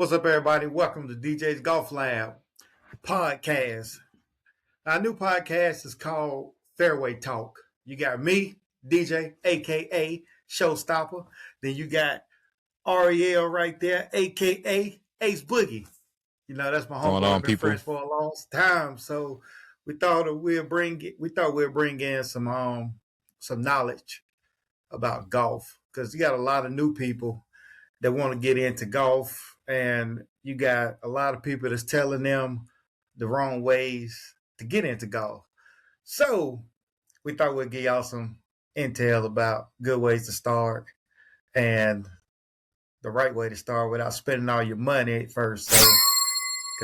What's up, everybody? Welcome to DJ's Golf Lab podcast. Our new podcast is called Fairway Talk. You got me, DJ, aka Showstopper. Then you got Ariel right there, aka Ace Boogie. You know, that's my Going homeboy. on, I've been people? friends for a long time. So we thought we'd bring in some knowledge about golf. Because you got a lot of new people that want to get into golf, and you got a lot of people that's telling them the wrong ways to get into golf. So we thought we'd give y'all some intel about good ways to start and the right way to start without spending all your money at first. So,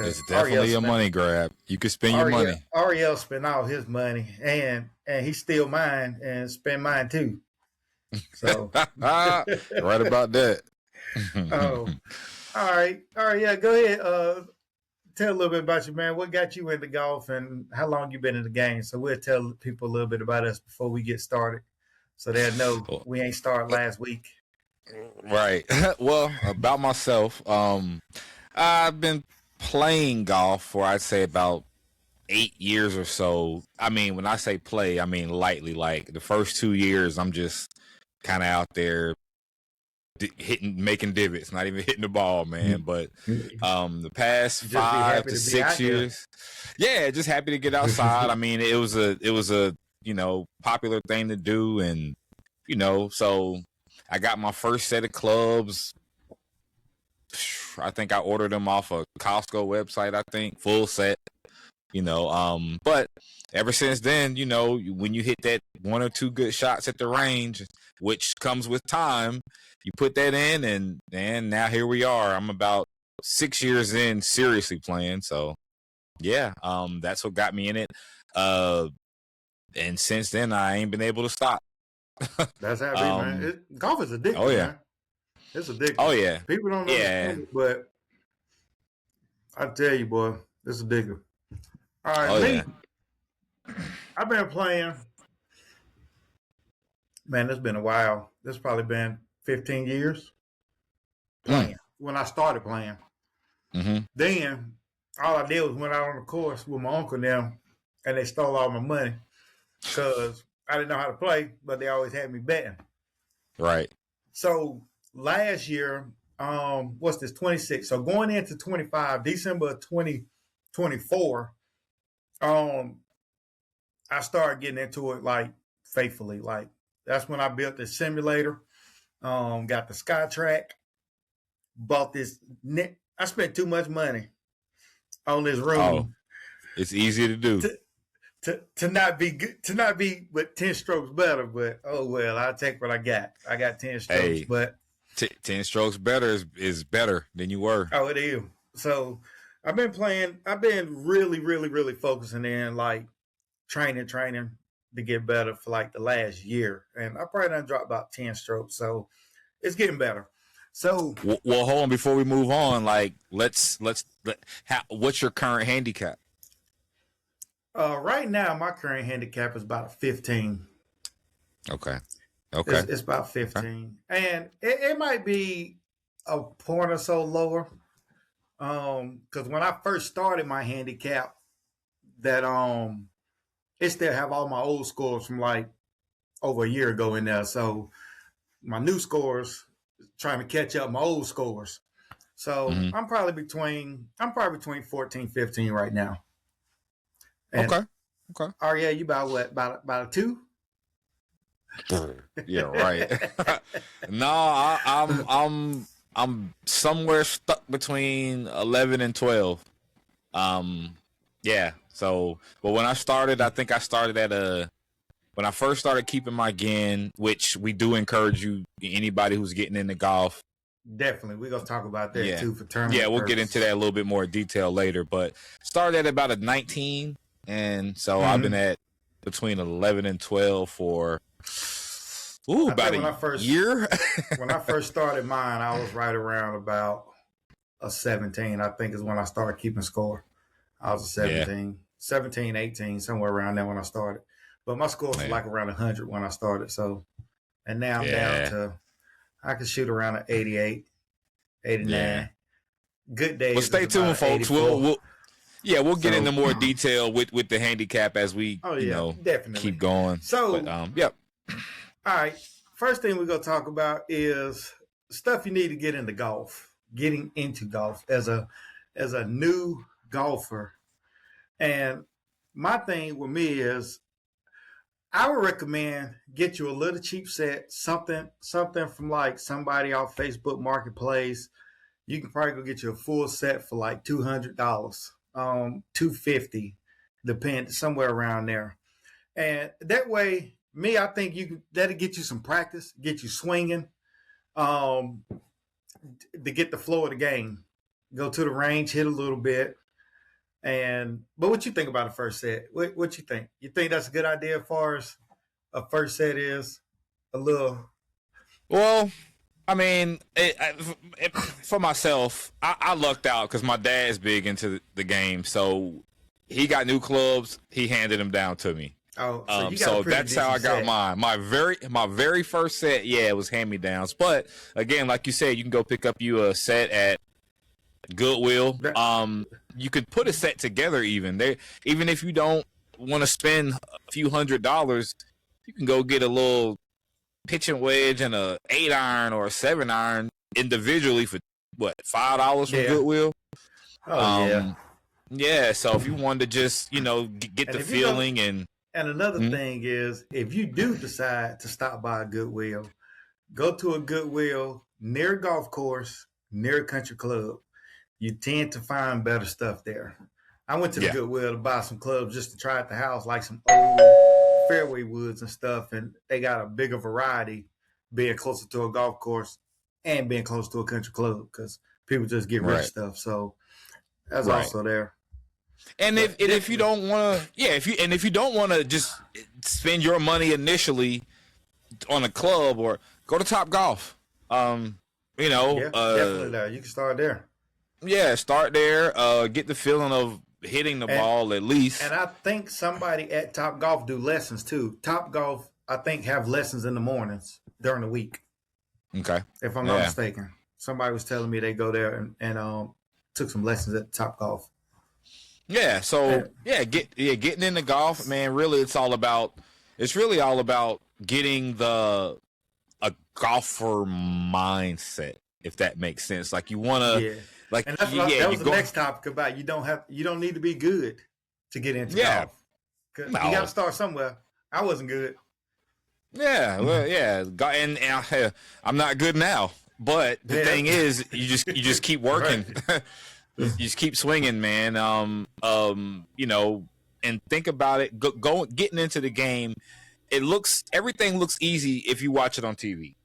It's definitely a money grab. You can spend your money. Ariel spent all his money, and he steal mine and spend mine too. So right about that. Oh, all right, yeah. Go ahead. Tell a little bit about you, man. What got you into golf, and how long you been in the game? So we'll tell people a little bit about us before we get started, so they'll know we ain't started last week. Right. Well, about myself, I've been playing golf for I'd say about 8 years or so. I mean, when I say play, I mean lightly. Like the first 2 years, I'm just kind of out there making divots, not even hitting the ball, man. But the past 5 to 6 years, yeah, just happy to get outside. I mean, it was a popular thing to do, and so I got my first set of clubs. I think I ordered them off a Costco website. I think full set. But ever since then, when you hit that 1 or 2 good shots at the range, which comes with time, you put that in, and now here we are. I'm about 6 years in seriously playing. So yeah, that's what got me in it. And since then I ain't been able to stop. That's how it be, man. Golf is addictive. Oh yeah, man. It's addictive. Oh yeah, people don't understand it, but I tell you, boy, it's addictive. All right, I've been playing. Man, it's been a while. It's probably been 15 years playing when I started playing. Mm-hmm. Then all I did was went out on the course with my uncle and them, and they stole all my money because I didn't know how to play, but they always had me betting. Right. So last year, what's this, 26? So going into 25, December of 2024, I started getting into it like faithfully. Like that's when I built the simulator, got the SkyTrack, bought this net. I spent too much money on this room. Oh, it's easy to do. To not be good, to not be but 10 strokes better, but oh well, I'll take what I got. I got 10 strokes, but 10 strokes better is better than you were. Oh, it is. So I've been playing. I've been really, really, really focusing in, like training to get better for like the last year, and I probably done dropped about 10 strokes. So it's getting better. So well, hold on before we move on. Like, what's your current handicap? Right now, my current handicap is about a 15. Okay. It's about 15, and it might be a point or so lower. Because when I first started my handicap, that it still have all my old scores from like over a year ago in there. So my new scores trying to catch up my old scores. So I'm probably between 14, 15 right now. And okay. Oh yeah, you about what? About a 2? Yeah, right. No, I'm somewhere stuck between 11 and 12. Yeah. So, but when I started, I think I started when I first started keeping my GAN, which we do encourage anybody who's getting into golf. Definitely. We're going to talk about that too for tournament. Yeah, we'll get into that a little bit more detail later, but started at about a 19. And so I've been at between 11 and 12 for about a year. When I first started mine, I was right around about a 17. I think is when I started keeping score. I was a 17, 18, somewhere around there when I started. But my score was like around 100 when I started. So, and now I'm down to, I can shoot around an 88, 89. Good days. Well, stay is about tuned, folks. 84. We'll get So, into more detail with the handicap as we oh yeah, keep definitely. going. So, But yep. all right. First thing we're gonna talk about is stuff you need to get into golf. Getting into golf as a new golfer. And my thing with me is I would recommend get you a little cheap set, something from like somebody off Facebook Marketplace. You can probably go get you a full set for like $200, $250, depend somewhere around there. And that way, me, I think that'll get you some practice, get you swinging, um, to get the flow of the game. Go to the range, hit a little bit, but what you think about a first set? What you think? You think that's a good idea as far as a first set is a little? Well, I mean, for myself, I lucked out because my dad's big into the game, so he got new clubs. He handed them down to me. Oh, so, so that's how I got mine. My very first set, it was hand me downs. But again, like you said, you can go pick up you a set at Goodwill. You could put a set together even if you don't want to spend a few $100s, you can go get a little pitching wedge and a 8-iron or a 7-iron individually for what, $5 from Goodwill. Yeah. So if you wanted to just get the feeling and another thing is, if you do decide to stop by a Goodwill, go to a Goodwill near a golf course, near a country club. You tend to find better stuff there. I went to the Goodwill to buy some clubs just to try at the house, like some old fairway woods and stuff, and they got a bigger variety being closer to a golf course and being close to a country club because people just get rich stuff. So that's also there. And if you don't want to, if you don't want to just spend your money initially on a club, or go to Top Golf. Definitely there. You can start there. Yeah, start there. Get the feeling of hitting the ball at least. And I think somebody at Top Golf do lessons too. Top Golf, I think, have lessons in the mornings during the week. Okay. If I'm not mistaken. Somebody was telling me they go there and took some lessons at Top Golf. Yeah, so getting into golf, man, really it's really all about getting a golfer mindset, if that makes sense. Like you want to and that's that was the next topic about you don't need to be good to get into golf. No. You got to start somewhere. I wasn't good. Yeah, well, and I'm not good now. But the thing is, you just keep working. You just keep swinging, man. And think about it. Getting into the game, everything looks easy if you watch it on TV.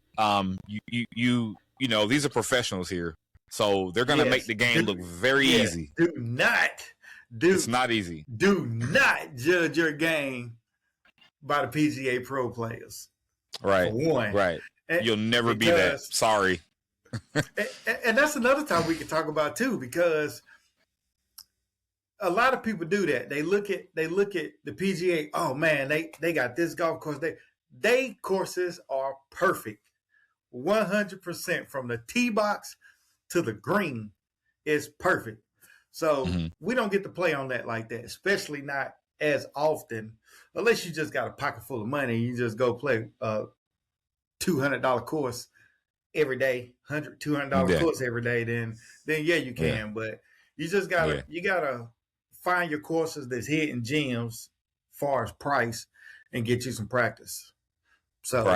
These are professionals here, so they're gonna make the game look very easy. It's not easy. Do not judge your game by the PGA Pro players. Right. For one. Right. You'll never be that. Sorry. and that's another time we can talk about too, because a lot of people do that. They look at the PGA. Oh man, they got this golf course. They courses are perfect, 100% from the tee box to the green is perfect. So we don't get to play on that like that, especially not as often, unless you just got a pocket full of money. You just go play a $200 course every day, $200 course every day. Then you can. Yeah. But you just gotta find your courses that's hidden gems, far as price, and get you some practice. So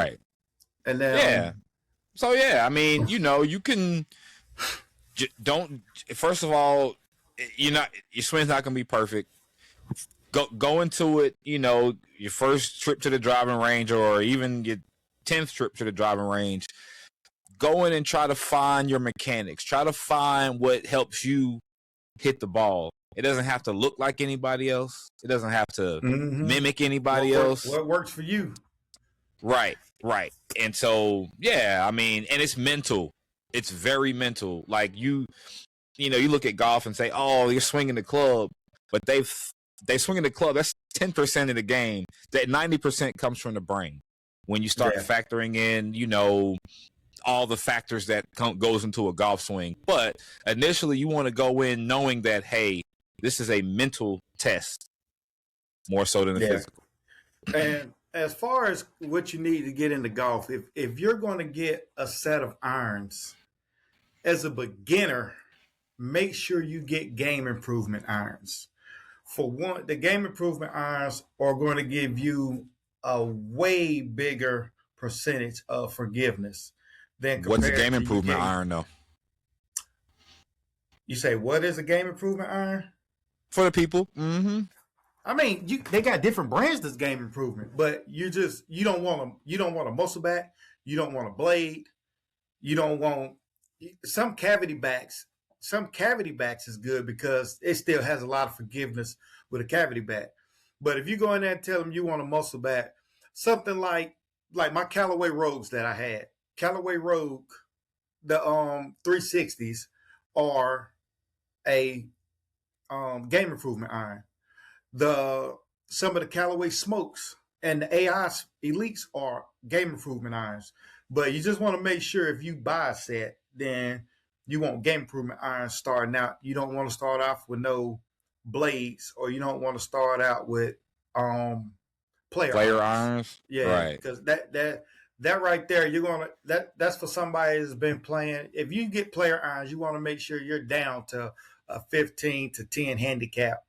and then I mean, you can don't. First of all, your swing's not gonna be perfect. Go into it. Your first trip to the driving range, or even your 10th trip to the driving range. Go in and try to find your mechanics. Try to find what helps you hit the ball. It doesn't have to look like anybody else. It doesn't have to mimic anybody else. What works for you? Right. And so, I mean, and it's mental. It's very mental. Like you look at golf and say, oh, you're swinging the club, but they swinging the club. That's 10% of the game. That 90% comes from the brain. When you start factoring in, all the factors that goes into a golf swing. But initially, you want to go in knowing that, hey, this is a mental test more so than the physical. And as far as what you need to get into golf, if you're going to get a set of irons as a beginner, make sure you get game improvement irons. For one, the game improvement irons are going to give you a way bigger percentage of forgiveness than compared What's a game to improvement iron, though? You say, what is a game improvement iron? For the people. Mm-hmm. I mean, they got different brands that's game improvement, but you don't want a muscle back, you don't want a blade, you don't want some cavity backs. Some cavity backs is good because it still has a lot of forgiveness with a cavity back. But if you go in there and tell them you want a muscle back, something like my Callaway Rogues that I had, Callaway Rogue, the 360s are a game improvement iron. Some of the Callaway Smokes and the AI Elites are game improvement irons. But you just want to make sure if you buy a set, then you want game improvement irons starting out. You don't want to start off with no blades, or you don't want to start out with player irons. Yeah, right. Because that right there, that's for somebody that's been playing. If you get player irons, you want to make sure you're down to a 15 to 10 handicap,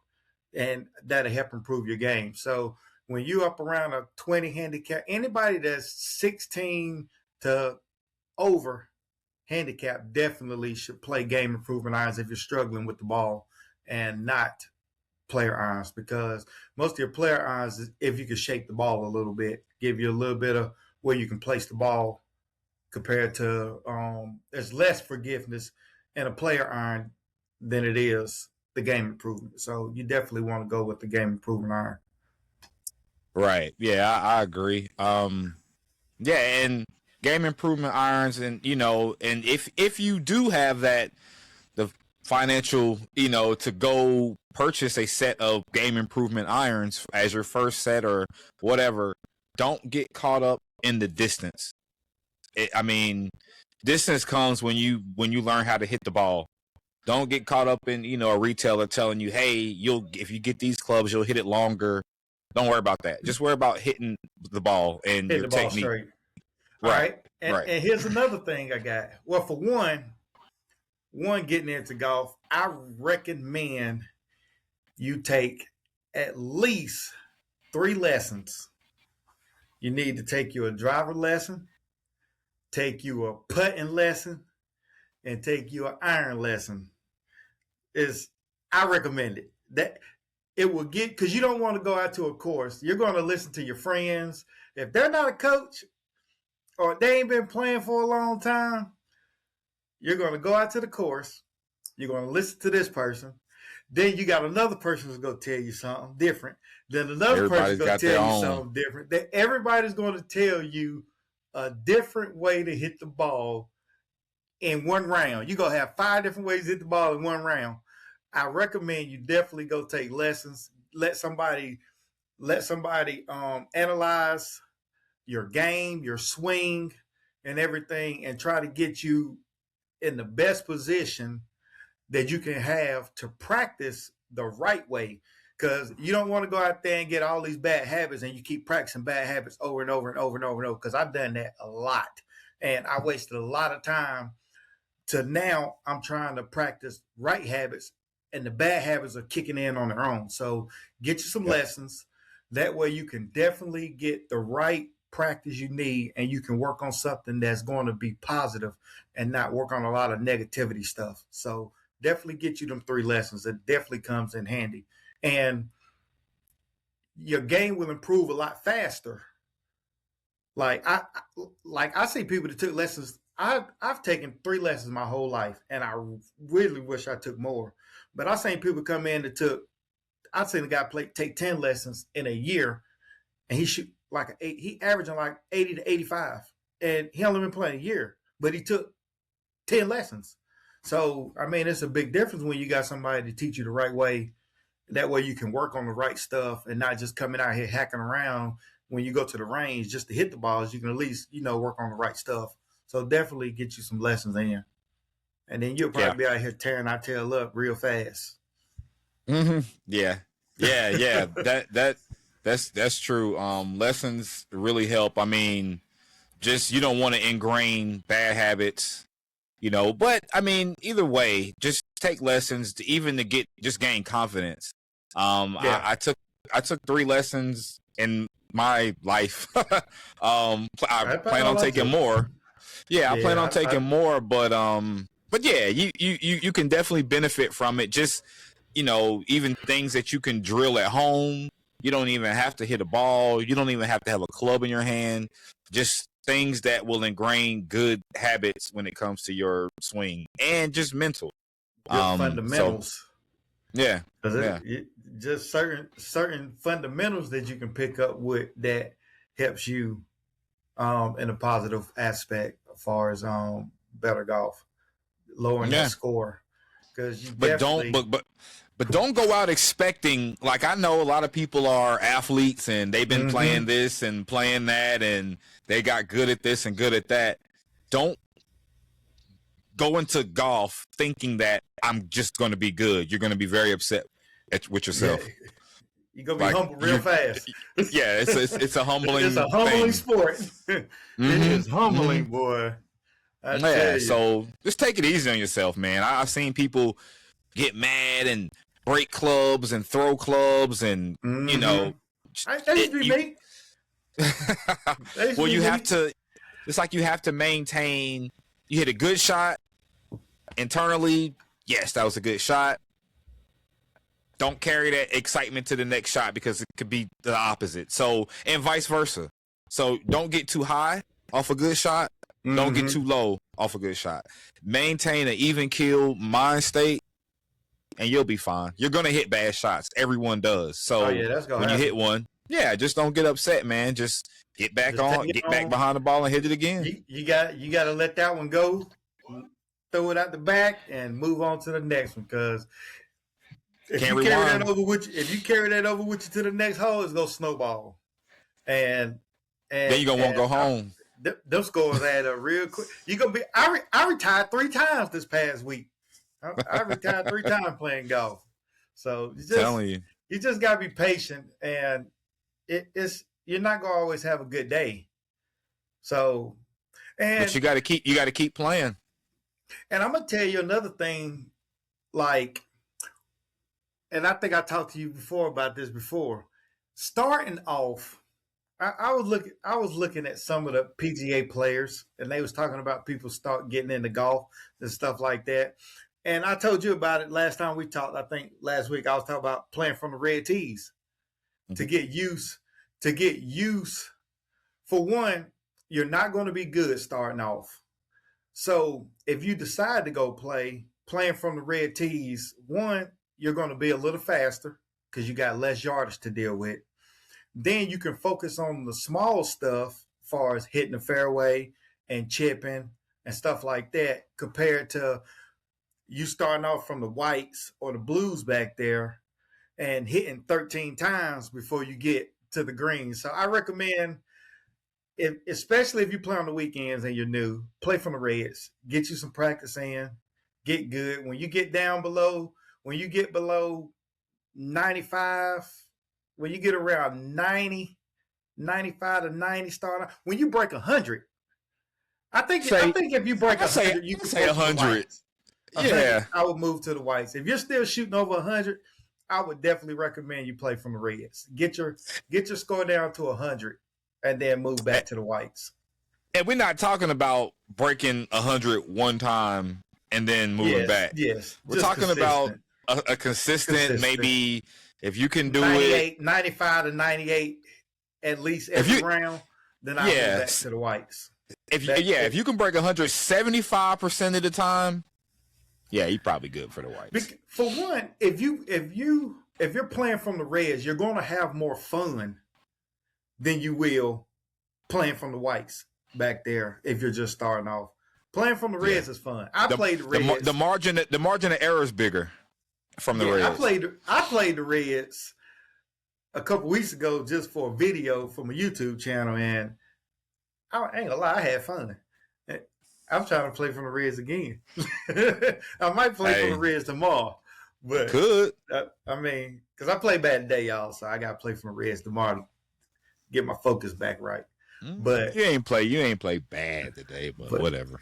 and that'll help improve your game. So when you up around a 20 handicap, anybody that's 16 to over handicap definitely should play game improvement irons if you're struggling with the ball, and not player irons, because most of your player irons, if you can shake the ball a little bit, give you a little bit of where you can place the ball, compared to there's less forgiveness in a player iron than it is the game improvement. So you definitely want to go with the game improvement iron. Right. Yeah, I agree. Yeah, and game improvement irons, and and if you do have the financial, to go purchase a set of game improvement irons as your first set or whatever, don't get caught up in the distance. Distance comes when you learn how to hit the ball. Don't get caught up in, a retailer telling you, hey, if you get these clubs, you'll hit it longer. Don't worry about that. Just worry about hitting the ball and your technique. Straight. Right. And here's another thing I got. Well, for one getting into golf, I recommend you take at least 3 lessons. You need to take you a driver lesson, take you a putting lesson, and take you an iron lesson. I recommend it. That it will get, because you don't want to go out to a course. You're going to listen to your friends. If they're not a coach or they ain't been playing for a long time, you're going to go out to the course. You're going to listen to this person. Then you got another person who's going to tell you something different. Then another person's going to tell you something different. Then everybody's going to tell you a different way to hit the ball in one round. You're going to have 5 different ways to hit the ball in one round. I recommend you definitely go take lessons. Let somebody analyze your game, your swing, and everything, and try to get you in the best position that you can have to practice the right way. Because you don't want to go out there and get all these bad habits and you keep practicing bad habits over and over and over and over and over. Because I've done that a lot, and I wasted a lot of time. To now, I'm trying to practice right habits, and the bad habits are kicking in on their own. So get you some lessons. That way you can definitely get the right practice you need, and you can work on something that's going to be positive and not work on a lot of negativity stuff. So definitely get you them 3 lessons. It definitely comes in handy. And your game will improve a lot faster. Like I see people that took lessons. I've taken 3 lessons my whole life, and I really wish I took more. But I've seen people come in that I've seen a guy take 10 lessons in a year, and he shoot he averaging like 80 to 85, and he only been playing a year, but he took 10 lessons. So it's a big difference when you got somebody to teach you the right way. That way you can work on the right stuff and not just coming out here hacking around when you go to the range just to hit the balls. You can at least work on the right stuff. So definitely get you some lessons in, and then you'll Yeah. probably be out here tearing our tail up real fast. Yeah. Yeah. That's true. Lessons really help. I mean, just you don't want to ingrain bad habits, but I mean, either way, just take lessons to even to gain confidence. Yeah. I took 3 lessons in my life. I That's about plan on all I taking took. more. Yeah, I plan on Yeah, taking more, but yeah, you can definitely benefit from it. Just even things that you can drill at home. You don't even have to hit a ball. You don't even have to have a club in your hand. Just things that will ingrain good habits when it comes to your swing and just mental. good So fundamentals. yeah, Because yeah, just certain fundamentals that you can pick up with that helps you in a positive aspect as far as better golf, lowering that yeah. score. Because you But don't definitely but don't go out expecting, like, I know a lot of people are athletes and they've been mm-hmm. playing this and playing that and they got good at this and good at that. Don't go into golf thinking that I'm just going to be good. You're going to be very upset with Yeah, yourself. you're gonna be Like humble real fast. yeah, it's a It's a humbling humbling thing. sport. It is humbling, boy. I tell Yeah, you. so just take it easy on yourself, man. I've seen people get mad and break clubs and throw clubs and Mm-hmm. That used to be you me. That used to well, be you have me. to. It's like you have to maintain. You hit a good shot internally. Yes, that was a good shot. Don't carry that excitement to the next shot because it could be the opposite. So, and vice versa. So don't get too high off a good shot. Don't get Mm-hmm. too low off a good shot. Maintain an even keel mind state, and you'll be fine. You're gonna hit bad shots. Everyone does. Oh So yeah, that's gonna when you hit happen. one, yeah, just don't get upset, man. Just get back Just take on, it get back on. behind the ball and hit it again. You got to let that one go, throw it out the back, and move on to the next one. Because if Can't you carry that rewind. over with you, if you carry that over with you to the next hole, it's gonna snowball. And Then you're gonna want to go I, home. them scores add up real quick. You gonna be. I retired 3 times this past week. I retired 3 times playing golf. So Telling you. you just gotta be patient, and it's you're not gonna always have a good day. So But and you gotta keep playing. and I'm gonna tell you another thing, like, and I think I talked to you before about this before. Starting off, I was looking at some of the PGA players, and they was talking about people start getting into golf and stuff like that. And I told you about it last time we talked. I think last week I was talking about playing from the red tees to get use. To get use, for one, you're not going to be good starting off. So if you decide to go playing from the red tees, one, you're going to be a little faster because you got less yardage to deal with. Then you can focus on the small stuff, as far as hitting the fairway and chipping and stuff like that, compared to you starting off from the whites or the blues back there and hitting 13 times before you get to the green. So I recommend, especially if you play on the weekends and you're new, play from the reds. Get you some practice in. Get good. When you get below 95, when you get around 90, 95 to 90 starting, when you break 100, I think if you break 100, you can say go to the 100. whites. 100, Yeah. I would move to the whites. If you're still shooting over 100, I would definitely recommend you play from the reds. Get your score down to 100, and then move back to the whites. And we're not talking about breaking 100 one time and then moving back. Yes. We're talking about a consistent, maybe if you can do 98, 95 to 98 at least every round, then I'll move back to the whites. If you can break 100 75% of the time, yeah, you're probably good for the whites. For one, if you're playing from the reds, you're going to have more fun than you will playing from the whites back there. If you're just starting off, playing from the reds is fun. I played the reds. The margin of error is bigger from the reds. I played the reds a couple weeks ago just for a video from a YouTube channel, and I ain't gonna lie, I had fun. I'm trying to play from the Reds again. I might play from the Hey, Reds tomorrow, but could. I mean, because I play bad today, y'all, so I got to play from the Reds tomorrow to get my focus back right. But You ain't play bad today, but whatever.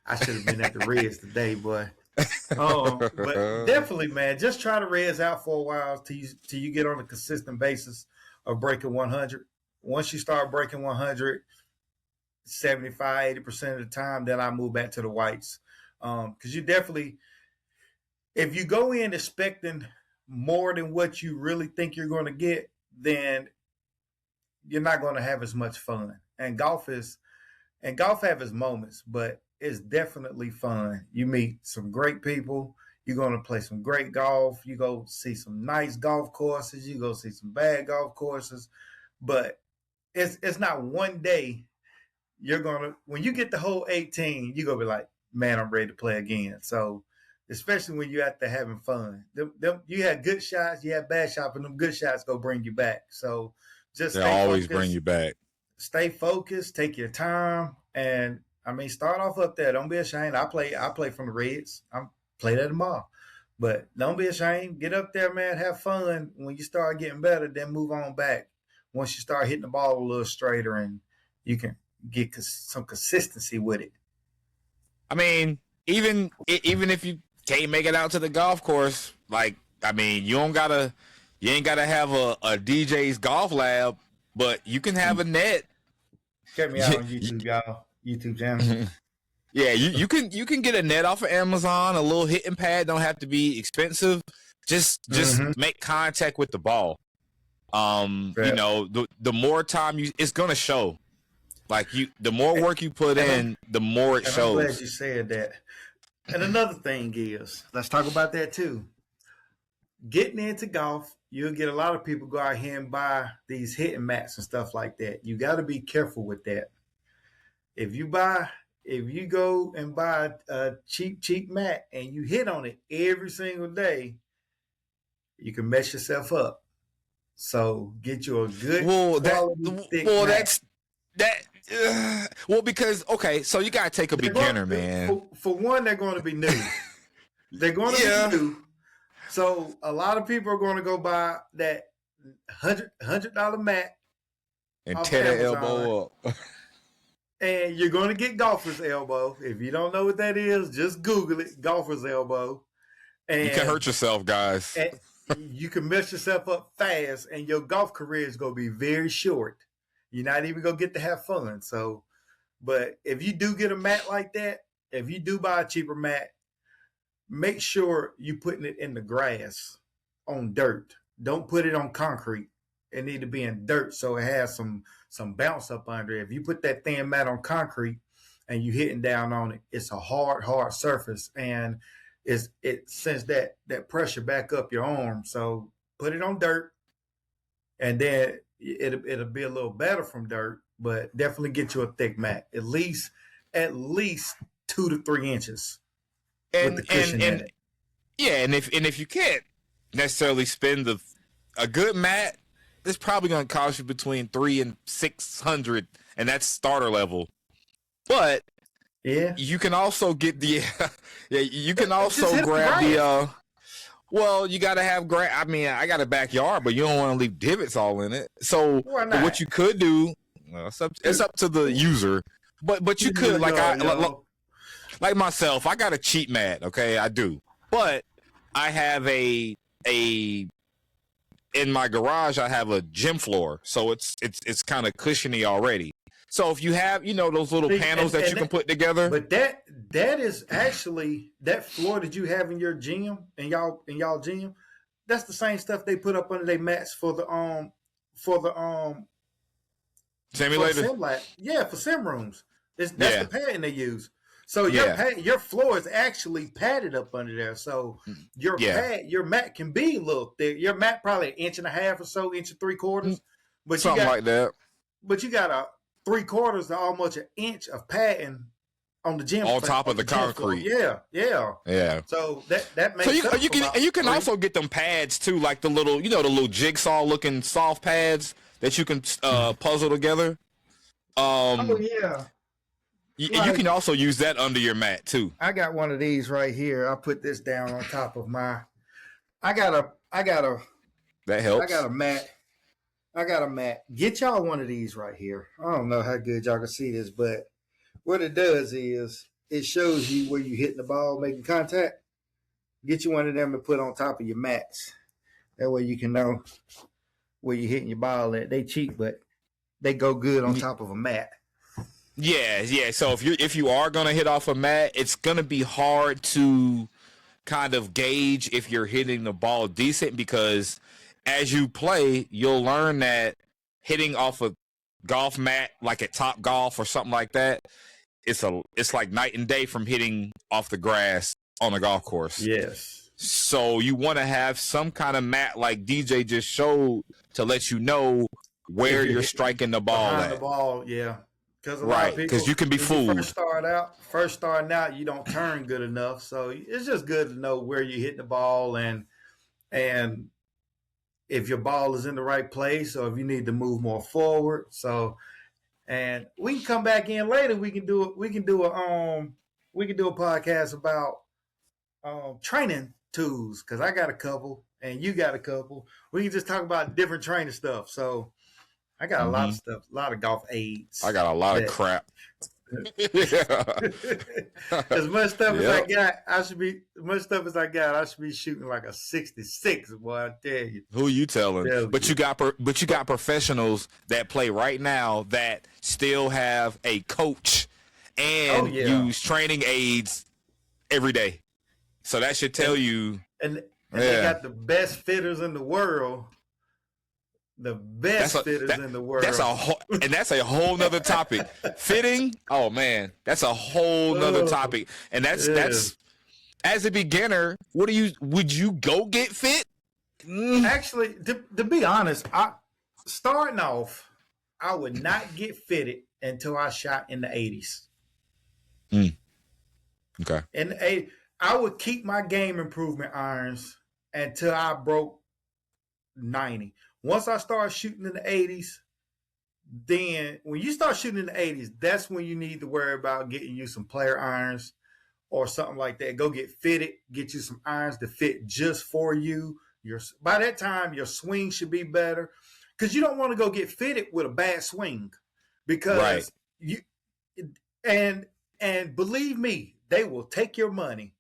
I should have been at the Reds today, boy. But definitely, man, just try the Reds out for a while till you get on a consistent basis of breaking 100. Once you start breaking 100, 75, 80% of the time, then I move back to the whites. Because you definitely, if you go in expecting more than what you really think you're going to get, then you're not going to have as much fun. And golf have its moments, but it's definitely fun. You meet some great people. You're going to play some great golf. You go see some nice golf courses. You go see some bad golf courses. But it's not one day when you get the whole 18, you're going to be like, man, I'm ready to play again. So especially when you're out there having fun. You had good shots, you had bad shots, and them good shots go bring you back. So just they always bring you back. Stay focused, take your time, and I mean, start off up there. Don't be ashamed. I play from the Reds. I'm play that tomorrow. But don't be ashamed. Get up there, man. Have fun. When you start getting better, then move on back. Once you start hitting the ball a little straighter and you can get some consistency with it. I mean, even if you can't make it out to the golf course, like, I mean, you ain't gotta have a DJ's golf lab, but you can have a net. Check me out on YouTube, y'all. YouTube channel. Yeah, you can get a net off of Amazon. A little hitting pad don't have to be expensive. Just make contact with the ball. You know, the more time it's gonna show. Like the more work you put in, the more it shows. I'm glad you said that. And another thing is, let's talk about that too. Getting into golf, you'll get a lot of people go out here and buy these hitting mats and stuff like that. You got to be careful with that. If you go and buy a cheap mat and you hit on it every single day, you can mess yourself up. So get you a good because okay, so you gotta take a beginner, man. For one, they're going to be new. They're going to be new. So a lot of people are going to go buy that $100 mat and tear the elbow up. And you're going to get golfer's elbow. If you don't know what that is, just Google it, golfer's elbow. And you can hurt yourself, guys. You can mess yourself up fast, and your golf career is going to be very short. You're not even going to get to have fun. So, but if you do get a mat like that, if you do buy a cheaper mat, make sure you're putting it in the grass on dirt. Don't put it on concrete. It need to be in dirt so it has some bounce up under it. If you put that thin mat on concrete and you hitting down on it, it's a hard surface, and it sends that pressure back up your arm. So put it on dirt, and then it'll be a little better from dirt, but definitely get you a thick mat, at least 2 to 3 inches. And if you can't necessarily spend a good mat, it's probably going to cost you between $300 and $600, and that's starter level. But you can also get you can also grab well, you got to have I mean, I got a backyard, but you don't want to leave divots all in it. So what you could do, well, it's up to the user, but you could like myself, I got a cheap mat, okay? I do. But I have in my garage, I have a gym floor, so it's kind of cushiony already. So if you have, those little panels that you can put together. But that is actually that floor that you have in your gym, in y'all gym, that's the same stuff they put up under their mats for the simulator. For sim rooms. That's the padding they use. So your floor is actually padded up under there. So your mat can be a little thick. Your mat probably 1.5 inches or so, 1 3/4. But something like that. But you got a 3/4 to almost 1 inch of padding on the gym on top of the concrete. Yeah. So that makes sense. So you can also get them pads too, like the little jigsaw looking soft pads that you can puzzle together. You can also use that under your mat too. I got one of these right here. I put this down on top of my. I got a That helps. I got a mat. Get y'all one of these right here. I don't know how good y'all can see this, but what it does is it shows you where you hitting the ball, making contact. Get you one of them and put on top of your mats. That way you can know where you're hitting your ball at. They cheap, but they go good on top of a mat. Yeah. So if you are gonna hit off a mat, it's gonna be hard to kind of gauge if you're hitting the ball decent, because as you play, you'll learn that hitting off a golf mat, like at Top Golf or something like that, it's like night and day from hitting off the grass on a golf course. Yes. So you want to have some kind of mat like DJ just showed to let you know where you're striking the ball at. The ball, yeah. Right, because you can be fooled. First starting out, you don't turn good enough, so it's just good to know where you hit the ball and if your ball is in the right place or if you need to move more forward. So, and we can come back in later. We can do a podcast about training tools, because I got a couple and you got a couple. We can just talk about different training stuff. So I got a lot of stuff, a lot of golf aids. I got a lot of crap. As much stuff as I got, I should be shooting like a 66, boy, I tell you. Who you telling? But you got professionals that play right now that still have a coach and use training aids every day. So that should tell you. And they got the best fitters in the world. The best fitters in the world. That's a whole nother topic. Fitting, oh man, that's a whole nother topic. And that's as a beginner, would you go get fit? Actually, to be honest, starting off, I would not get fitted until I shot in the 80s. Okay. And I would keep my game improvement irons until I broke 90. Once I start shooting in the 80s, then when you start shooting in the 80s, that's when you need to worry about getting you some player irons or something like that. Go get fitted, get you some irons to fit just for you. By that time, your swing should be better, because you don't want to go get fitted with a bad swing, because and believe me, they will take your money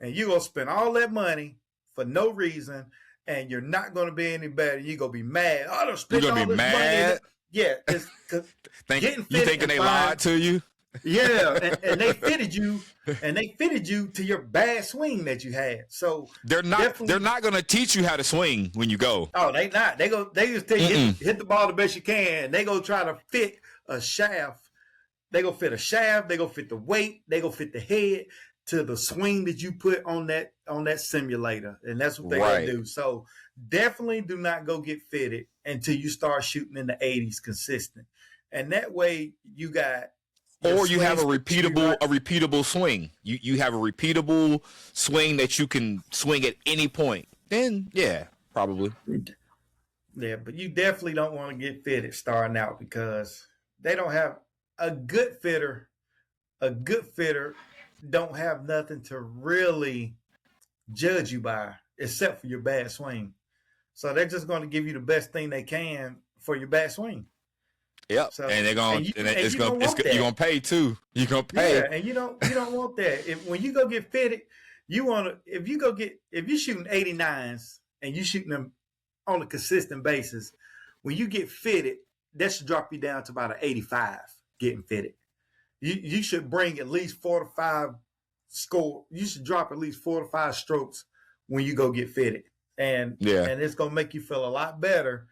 and you're going to spend all that money for no reason. And you're not going to be any better. You're going to be mad. I don't spend all this money. You're going to be mad? Yeah. You thinking they lied to you? Yeah. And they fitted you. And they fitted you to your bad swing that you had. So they're not going to teach you how to swing when you go. Oh, they not. They just tell you hit the ball the best you can. They go try to fit a shaft. They go fit a shaft. They go fit the weight. They go fit the head to the swing that you put on that simulator, and that's what they're gonna do. So definitely do not go get fitted until you start shooting in the 80s consistent, and that way you got. Or you have a repeatable swing. You have a repeatable swing that you can swing at any point. Then probably. Yeah, but you definitely don't want to get fitted starting out, because they don't have a good fitter. A good fitter don't have nothing to really judge you by except for your bad swing. So they're just going to give you the best thing they can for your bad swing. Yep. So, and they're going you're going to pay too. You're going to pay. Yeah, and you don't want that. When you go get fitted, you want to if you're shooting 89s and you're shooting them on a consistent basis, when you get fitted, that should drop you down to about an 85 getting fitted. You should bring at least 4 to 5 score. You should drop at least 4 to 5 strokes when you go get fitted, and it's gonna make you feel a lot better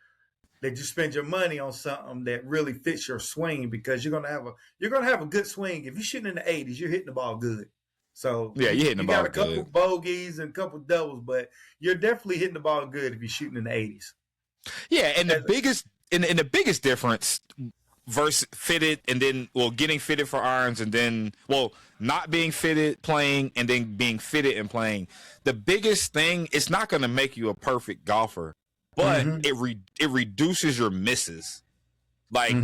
that you spend your money on something that really fits your swing, because you're gonna have a good swing. If you're shooting in the 80s, you're hitting the ball good. So you're hitting the ball good. You got a couple bogeys and a couple doubles, but you're definitely hitting the ball good if you're shooting in the 80s. Yeah, and the biggest difference versus fitted and then getting fitted for irons and then not being fitted playing and then being fitted and playing, the biggest thing, it's not going to make you a perfect golfer, but it reduces your misses. Like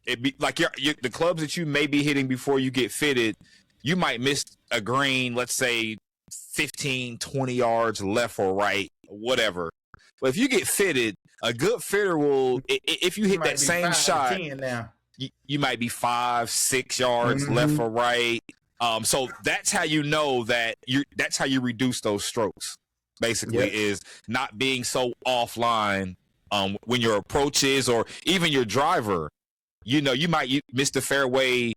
it be like the clubs that you may be hitting before you get fitted, you might miss a green, let's say 15, 20 yards left or right, whatever. But if you get fitted, a good fitter will, if you hit that same shot, you might be 5, 6 yards left or right. So that's how you know that that's how you reduce those strokes, basically, is not being so offline when your approach is, or even your driver. You know, you might miss the fairway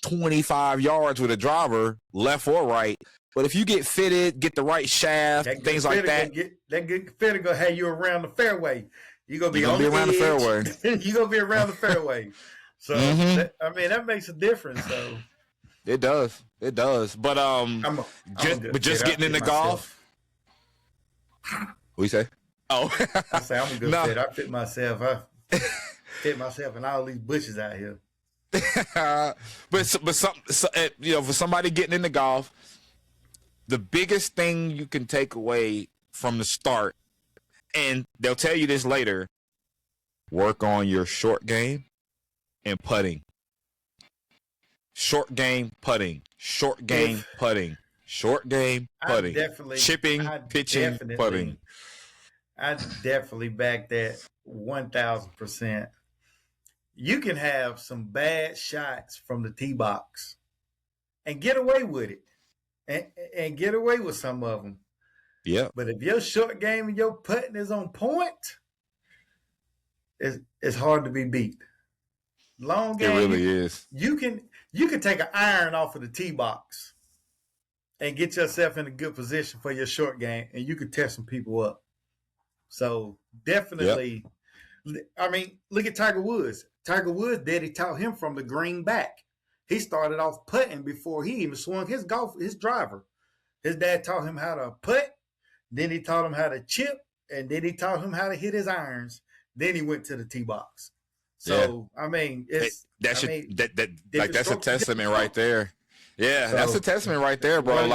25 yards with a driver, left or right. But if you get fitted, get the right shaft, things like that. That good fitter gonna have you around the fairway. You're gonna be around the fairway. You're gonna be around the fairway. So that makes a difference. So it does. But just getting into golf. What you say? Oh, I say I'm a good fit. I fit myself. I fit myself in all these bushes out here. but for somebody getting into golf, the biggest thing you can take away from the start, and they'll tell you this later, work on your short game and putting. Short game putting. Short game putting. Short game putting. Chipping, pitching, putting. I definitely back that 1,000%. You can have some bad shots from the tee box and get away with it, and get away with some of them. Yeah. But if your short game and your putting is on point, it's hard to be beat. Long game, it really is. You can take an iron off of the tee box and get yourself in a good position for your short game, and you could tear some people up. So definitely, I mean, look at Tiger Woods. Tiger Woods' daddy taught him from the green back. He started off putting before he even swung his driver. His dad taught him how to putt, then he taught him how to chip, and then he taught him how to hit his irons. Then he went to the tee box. So I mean, that's a testament right there. Yeah, so, that's a testament right there, bro.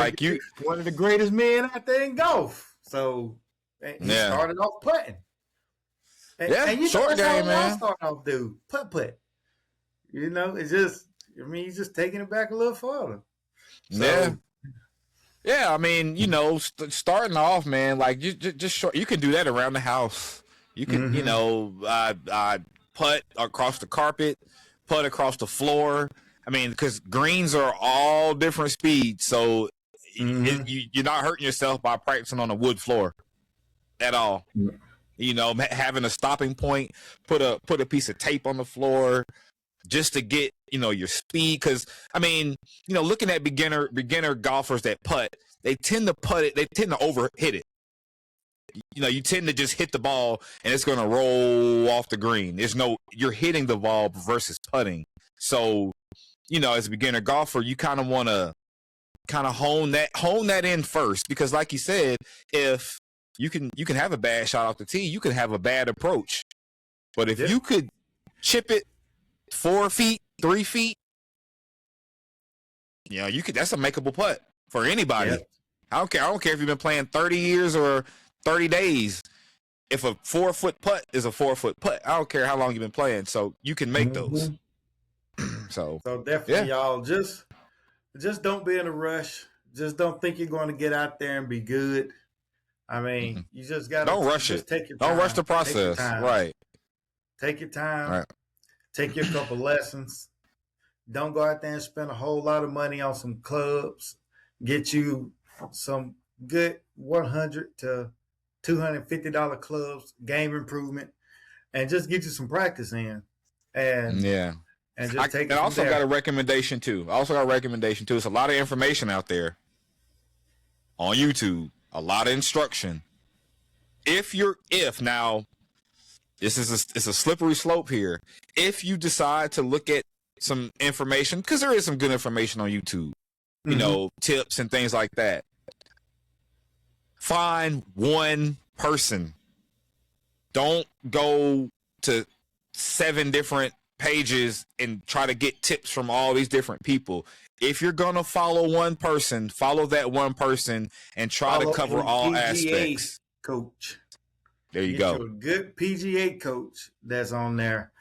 One of the greatest men out there in golf. So he started off putting. And short game, man. Starting off, dude, putt. You know, it's just. I mean, he's just taking it back a little further. So, yeah. I mean, starting off, man, like just short. You can do that around the house. You can, putt across the carpet, putt across the floor. I mean, because greens are all different speeds, so you're not hurting yourself by practicing on a wood floor at all. Having a stopping point, put a piece of tape on the floor just to get your speed. Because I mean, looking at beginner golfers that putt, they tend to over hit it. You tend to just hit the ball and it's going to roll off the green. You're hitting the ball versus putting. So, as a beginner golfer, you kind of want to hone that in first, because like you said, if you can have a bad shot off the tee, you can have a bad approach. But if you could chip it 4 feet, 3 feet, that's a makeable putt for anybody. Yeah. I don't care if you've been playing 30 years or 30 days. If a 4-foot putt is a 4-foot putt, I don't care how long you've been playing. So you can make those. So definitely, y'all, just don't be in a rush. Just don't think you're going to get out there and be good. I mean, you just got to don't rush it. Take your time. Don't rush the process. Right. Take your time. Right. Take your couple lessons. Don't go out there and spend a whole lot of money on some clubs. Get you some good $100 to $250 clubs, game improvement, and just get you some practice in. And just take it. I also got a recommendation too. It's a lot of information out there on YouTube. A lot of instruction. Now, it's a slippery slope here. If you decide to look at some information, because there is some good information on YouTube, tips and things like that. Find one person. Don't go to 7 different pages and try to get tips from all these different people. If you're going to follow one person, follow that one person and try to cover all aspects. Coach. There you go. A good PGA coach that's on there,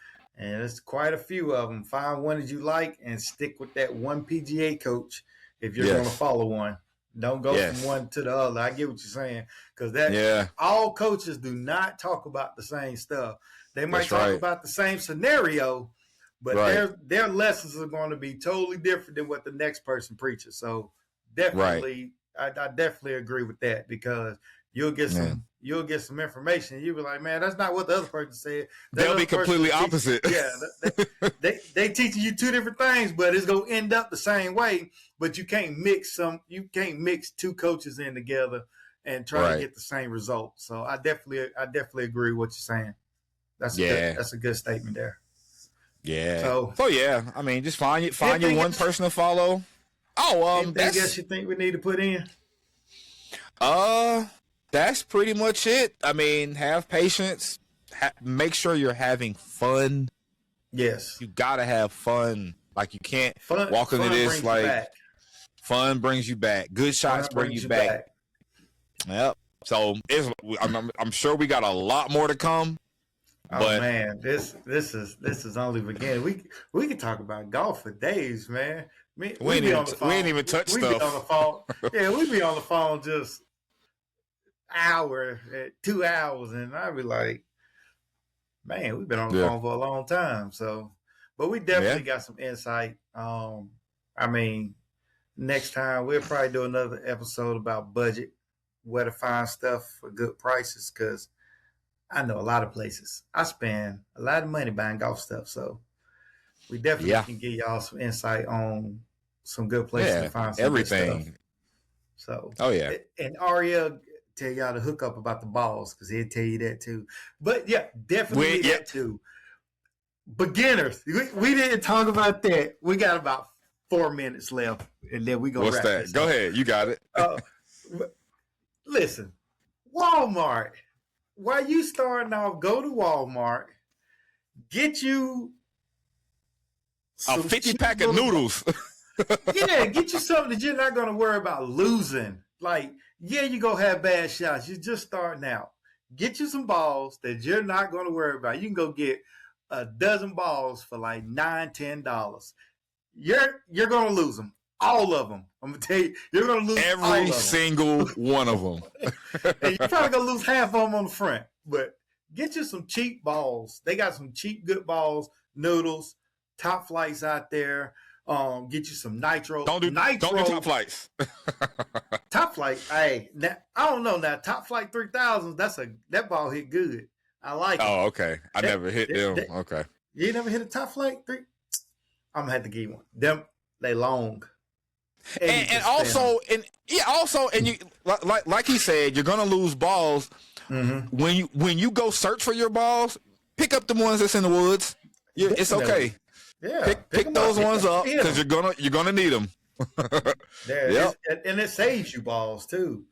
and there's quite a few of them. Find one that you like and stick with that one PGA coach if you're going to Yes. follow one. Don't go from Yes. one to the other. I get what you're saying, because that Yeah. all coaches do not talk about the same stuff. They might That's talk right. about the same scenario, but Right. their lessons are going to be totally different than what the next person preaches. So definitely, I definitely agree with that, because you'll get Yeah. some information. You'll be like, man, that's not what the other person said. That They'll other be person completely teach- opposite. Yeah, they teaching you two different things, but it's gonna end up the same way. But you can't mix two coaches in together and try Right. to get the same result. So I definitely agree with what you're saying. That's Yeah. that's a good statement there. Yeah. So- So yeah, I mean, just find you Anything one else? person to follow. Oh, Anything else you think we need to put in? that's pretty much it. I mean, have patience. Make sure you're having fun. Yes. You gotta have fun. Like, you can't Fun, walk into fun this brings you like back. fun brings you back. Good shots Fun bring brings you back. Yep. So I'm sure we got a lot more to come. Oh But man, this is only beginning. We can talk about golf for days, man. we ain't even touched We stuff. be on the phone. Yeah, we be on the phone just hour, 2 hours, and I'd be like, man, we've been on the Yeah. phone for a long time. So, but we definitely got some insight. I mean, next time we'll probably do another episode about budget, where to find stuff for good prices, because I know a lot of places. I spend a lot of money buying golf stuff, so we definitely Yeah. can give y'all some insight on some good places to find some good stuff. everything. So, Oh yeah. and Ariel tell y'all to hook up about the balls, because he'll tell you that too. But yeah, definitely that too. Beginners, we didn't talk about that. We got about 4 minutes left, and then we go. What's wrap that? this Go up. ahead. You got it. Listen, Walmart. While you starting off, go to Walmart, get you A some 50 cheap pack of little- noodles. Yeah, get you something that you're not going to worry about losing. Like, yeah, you go have bad shots. You're just starting out. Get you some balls that you're not going to worry about. You can go get a dozen balls for like $9, $10. You're going to lose them, all of them. I'm gonna tell you, you're going to lose all Every of them. single one of them. And you're probably going to lose half of them on the front. But get you some cheap balls. They got some cheap, good balls, noodles, top flights out there. Get you some nitro. Don't do top flights. Top flight. Hey, now, I don't know. Now, top flight 3000. That ball hit good. I like it. Oh, okay. I never hit them. Okay. You ain't never hit a top flight 3? I'm gonna have to give you one. Them, they long. And also you like he said, you're gonna lose balls. Mm-hmm. When you go search for your balls, pick up the ones that's in the woods. It's okay. Yeah, Pick 'em those ones up, Hit 'em. because you're gonna need them. There, Yep. and it saves you balls too.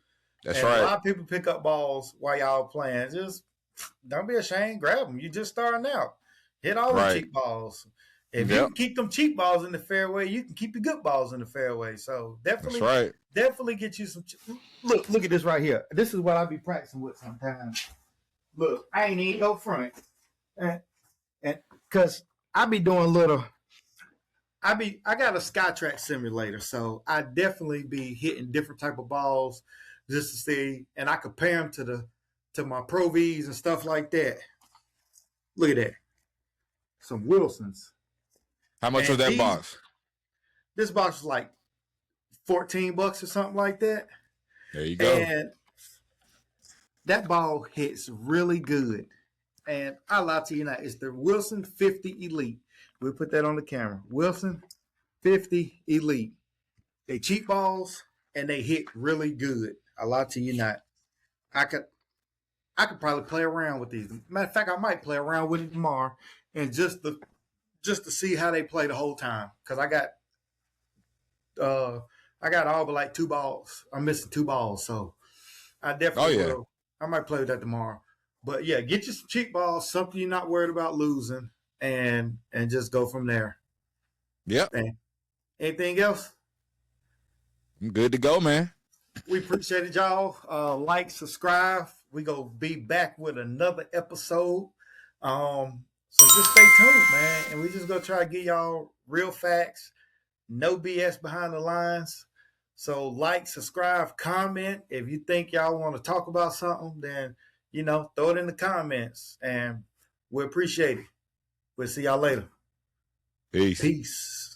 That's and right. A lot of people pick up balls while y'all playing. Just don't be ashamed. Grab them. You just starting out. Hit all the cheap balls. If you can keep them cheap balls in the fairway, you can keep your good balls in the fairway. So definitely, That's right. definitely get you some. Look at this right here. This is what I be practicing with sometimes. Look, I ain't even go front, and because I be doing little. I got a SkyTrack simulator, so I definitely be hitting different type of balls just to see, and I compare them to my Pro Vs and stuff like that. Look at that, some Wilsons. How much was that box? This box was like $14 or something like that. There you go. And that ball hits really good. And I lie to you now, it's the Wilson 50 Elite. We'll put that on the camera. Wilson 50 Elite. They cheap balls and they hit really good. I lie to you not. I could probably play around with these. Matter of fact, I might play around with it tomorrow, and just to see how they play the whole time. Because I got all but like 2 balls. I'm missing 2 balls, so I definitely will. I might play with that tomorrow. But yeah, get you some cheap balls, something you're not worried about losing, and just go from there. Yep. Anything else? I'm good to go, man. We appreciate it, y'all. Like, subscribe. We gonna be back with another episode. So just stay tuned, man. And we just gonna try to get y'all real facts, no BS behind the lines. So like, subscribe, comment. If you think y'all want to talk about something, then throw it in the comments, and we appreciate it. We'll see y'all later. Peace. Peace.